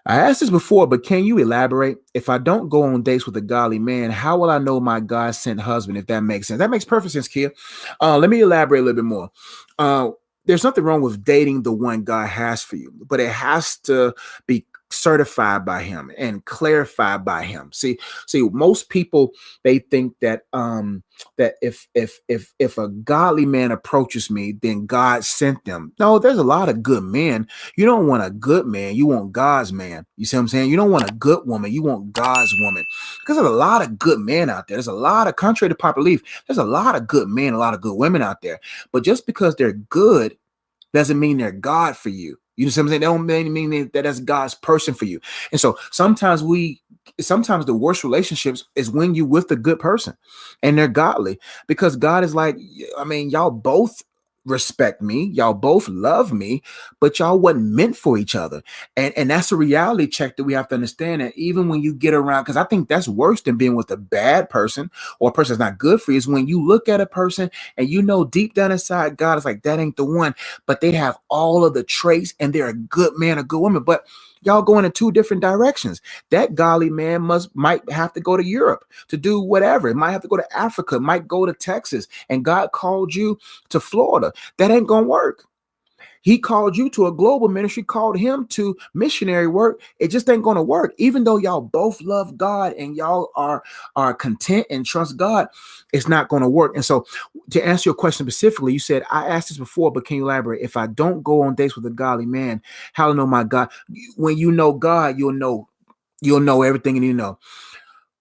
I asked this before, but can you elaborate? If I don't go on dates with a godly man, how will I know my God sent husband? If that makes sense, that makes perfect sense, Kia. Let me elaborate a little bit more. Uh, there's nothing wrong with dating the one God has for you, but it has to be certified by Him and clarified by Him. See, most people they think that if a godly man approaches me, then God sent them. No, there's a lot of good men. You don't want a good man, you want God's man. You see what I'm saying? You don't want a good woman, you want God's woman. Because there's a lot of good men out there. There's a lot of, contrary to popular belief, there's a lot of good men, a lot of good women out there. But just because they're good doesn't mean they're God for you. You know what I'm saying? That don't mean that that's God's person for you. And so sometimes the worst relationships is when you with a good person and they're godly, because God is like, I mean, y'all both respect me, y'all both love me, but y'all wasn't meant for each other. And that's a reality check that we have to understand, that even when you get around, because I think that's worse than being with a bad person or a person that's not good for you, is when you look at a person and you know deep down inside God is like, that ain't the one, but they have all of the traits and they're a good man, a good woman, but y'all going in two different directions. That godly man might have to go to Europe to do whatever. It might have to go to Africa, might go to Texas, and God called you to Florida. That ain't gonna work. He called you to a global ministry, called him to missionary work. It just ain't going to work. Even though y'all both love God and y'all are content and trust God, it's not going to work. And so, to answer your question specifically, you said, I asked this before, but can you elaborate? If I don't go on dates with a godly man, how to know my God? When you know God, you'll know everything you need to know.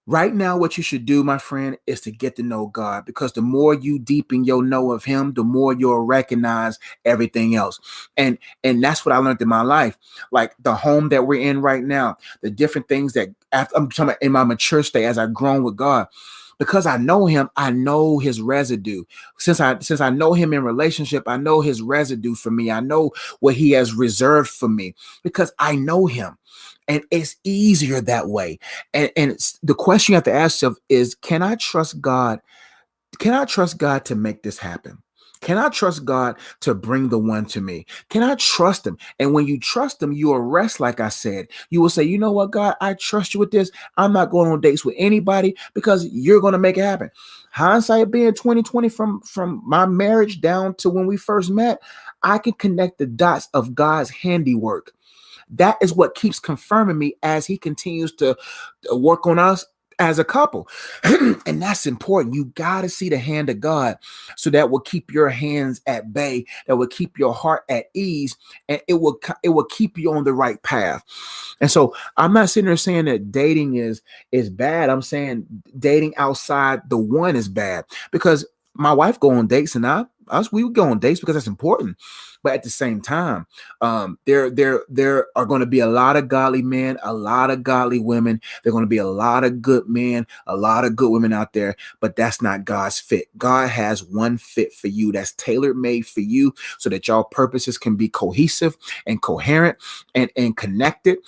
Right now, what you should do, my friend, is to get to know God, because the more you deepen your know of Him, the more you'll recognize everything else. And that's what I learned in my life. Like the home that we're in right now, the different things that after I'm talking about in my mature state as I've grown with God. Because I know Him, I know His residue. Since I know Him in relationship, I know His residue for me. I know what He has reserved for me because I know Him. And it's easier that way. And the question you have to ask yourself is, can I trust God? Can I trust God to make this happen? Can I trust God to bring the one to me? Can I trust Him? And when you trust Him, you will rest, like I said. You will say, you know what, God, I trust you with this. I'm not going on dates with anybody because you're going to make it happen. Hindsight being 2020, from my marriage down to when we first met, I can connect the dots of God's handiwork. That is what keeps confirming me as He continues to work on us as a couple. And that's important. You got to see the hand of God, so that will keep your hands at bay, that will keep your heart at ease, and it will keep you on the right path. And so I'm not sitting there saying that dating is bad. I'm saying dating outside the one is bad, because my wife go on dates and we would go on dates because that's important. But at the same time, there are going to be a lot of godly men, a lot of godly women. There are going to be a lot of good men, a lot of good women out there, but that's not God's fit. God has one fit for you that's tailor made for you, so that y'all purposes can be cohesive and coherent and connected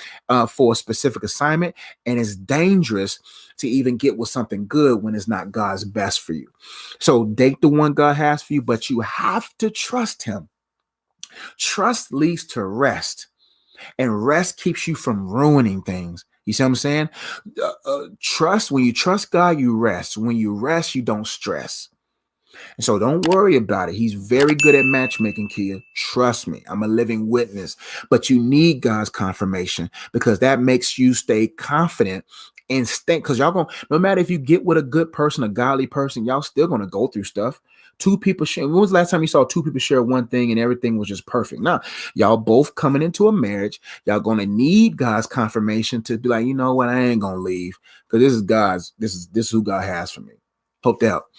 for a specific assignment. And it's dangerous to even get with something good when it's not God's best for you. So date the one God has for you, but you have to trust Him. Trust leads to rest, and rest keeps you from ruining things. You see what I'm saying? Trust, when you trust God, you rest. When you rest, you don't stress. And so don't worry about it. He's very good at matchmaking, Kia. Trust me, I'm a living witness. But you need God's confirmation, because that makes you stay confident and stay. Because y'all going, no matter if you get with a good person, a godly person, y'all still gonna go through stuff. Two people share. When was the last time you saw two people share one thing and everything was just perfect? Now, y'all both coming into a marriage. Y'all gonna need God's confirmation to be like, you know what, I ain't gonna leave, because this is God's. This is who God has for me. Hope that helped.